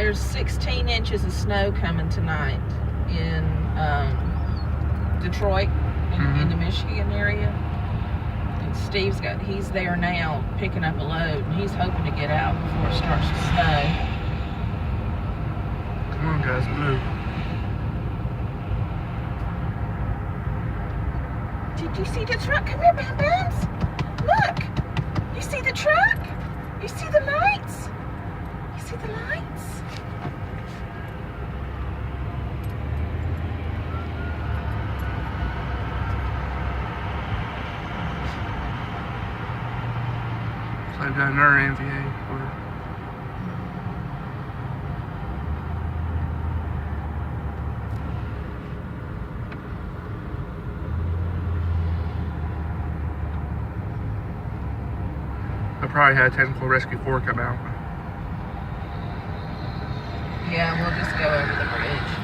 there's 16 inches of snow coming tonight in Detroit, in the Michigan area. And he's there now picking up a load, and he's hoping to get out before it starts to snow. Come on, guys, move. Did you see the truck? Come here, Bam Bams. Look. You see the truck? You see the lights? You see the lights? So I've got another NVA order. I probably had Technical Rescue 4 come out. Yeah, we'll just go over the bridge.